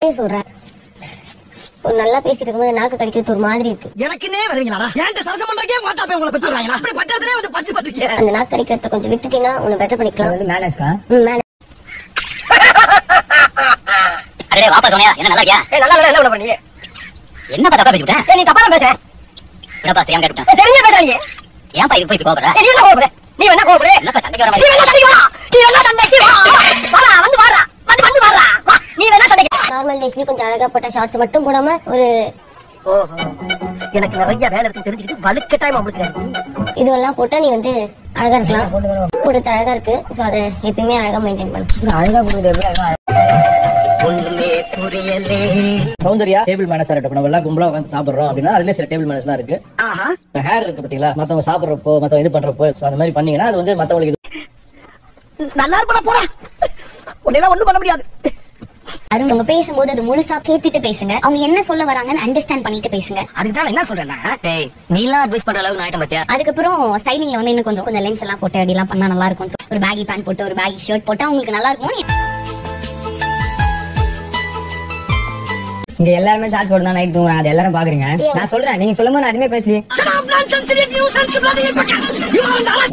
உண்மையை சொல்றேன். ஒரு நல்லா பேசிட்டு இருக்கும்போது நாக்கு கடிக்கிறது ஒரு மாதிரி இருக்கு. எனக்குனே வருவீங்களா? ஏன்ட்ட சரசம் பண்றக்கே வாட்டா போய் உங்களை பெற்றுறாங்களா? அப்படி பட்டத்திலே வந்து பச்சு பட்டுக்கே. அந்த நாக்கு கடிக்கிறத கொஞ்சம் விட்டுட்டீங்கன்னா உன்னை பெட்டர் பண்ணிக்கலாம். வந்து மேனேஜ்க்கா? அடே வாப்பா சோனியா, என்ன நல்லா இருக்கியா? நல்லா இல்ல, என்ன பண்ணீங்க? என்ன தப்பா பேசிட்டேன்? நீ தப்பா தான் பேச. என்னப்பா தெரியாம கேட்டேன். தெரிஞ்சே பேசுறீங்க. ஏன்பா இது போய் கோபப்படுற? நீ என்ன கோபப்படுற? நீ என்ன கோபப்படுற? என்னப்பா சண்டைக்கு வர நீ மாதிரி? என்ன சண்டைக்கு வா? நீ என்ன சண்டைக்கு வா? வாடா, வந்து வாடா. வந்து வாடா. வா. நீ என்ன சண்டைக்கு? நார்மல் டேஸ்லயே கொஞ்சம் அழகா போட்ட ஷார்ட்ஸ் மட்டும் போடாம ஒரு எனக்கு நிறைய வேலை இருக்கு தெரிஞ்சுக்கிட்டு வலுக்கட்டாயமா உங்களுக்கு இதுவெல்லாம் போட்டா நீ வந்து அழகா இருக்கலாம். போடுறது அழகா இருக்கு. சோ அதை எப்பயுமே அழகா மெயின்டைன் பண்ணு. அழகா போடுறது ஒண்ணுமே புரியலே. சௌந்தர்யா டேபிள் மேனஸ் ஆகட்டும். நம்ம எல்லாம் கும்பலா உட்காந்து சாப்பிடுறோம் அப்படின்னா அதுல சில டேபிள் மேனஸ் எல்லாம் இருக்கு. ஹேர் இருக்கு பாத்தீங்களா, மத்தவங்க சாப்பிடுறப்போ மத்தவங்க இது பண்றப்போ அந்த மாதிரி பண்ணீங்கன்னா அது வந்து மத்தவங்களுக்கு நல்லா இருப்பா போடா. உன்னெல்லாம் ஒண்ணும் பண்ண முடியாது. அருண், அவங்க பேசும்போது அது முழுசா கேட்டுட்டு பேசுங்க. அவங்க என்ன சொல்ல வராங்கன்னு அண்டர்ஸ்டாண்ட் பண்ணிட்டு பேசுங்க. அதுதான் என்ன சொல்றேன்னா, டேய் நீலாம் அட்வைஸ் பண்ற அளவுக்கு நான் ஆயிட்டேன் பாத்தியா? அதுக்கப்புறம் ஸ்டைலிங்ல வந்து இன்னும் கொஞ்சம் லென்ஸ் எல்லாம் போட்டு அப்படி எல்லாம் பண்ணா நல்லா இருக்கும். ஒரு பேகி பேண்ட் போட்டு ஒரு பேகி ஷர்ட் போட்டா உங்களுக்கு நல்லா இருக்கும். இங்க எல்லாருமே ஷார்ட் போட்டு தான் நைட் தூங்குறாங்க. அது எல்லாரும் பாக்குறீங்க. நான் சொல்றேன், நீங்க சொல்லும்போது நான் அதுமே பேசலையே.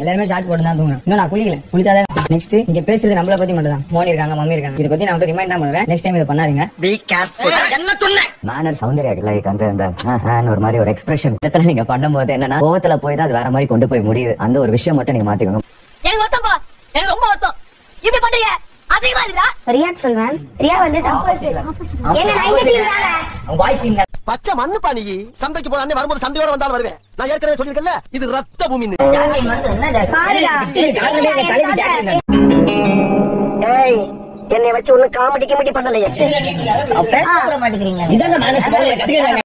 எல்லாருமே ஷார்ட் போட்டு தான் தூங்குறேன். இன்னும் நான் குளிக்கல. குளிச்சாதான் நெக்ஸ்ட் இங்க பேசுறது நம்மள பத்தி மட்டும் தான். மோனி இருக்காங்க, மம்மி இருக்காங்க. இத பத்தி நான் வந்து ரிமைண்ட் தான் பண்ணுவேன். நெக்ஸ்ட் டைம் இத பண்ணாதீங்க. பீ கேர்ஃபுல். என்ன சொன்னேன்? மேனர் சௌந்தர்யா லைக் அந்த ஒரு மாதிரி ஒரு எக்ஸ்பிரஷன் இடத்துல நீங்க பண்ணும்போது என்னன்னா கோவத்துல போய் தான் அது வேற மாதிரி கொண்டு போய் முடியுது. அந்த ஒரு விஷயம் மட்டும் நீங்க மாத்திக்கணும். எனக்கு வருத்தம்பா, எனக்கு ரொம்ப வருத்தம். இப்படி பண்றீங்க அதிகமா இருக்குடா. ரியாட் சொல்வேன். ரியா வந்து பச்சை மண்ணுப்பா நீ. சந்தைக்கு போற அண்ணே வரும்போது சண்டையோட வந்தாலும் வருவேன். நான் ஏற்கனவே சொல்லிருக்கேன்ல, இது ரத்த பூமின்னு. ஏய், என்னை வச்சு ஒண்ணு காமெடி பண்ணலையே. இதான்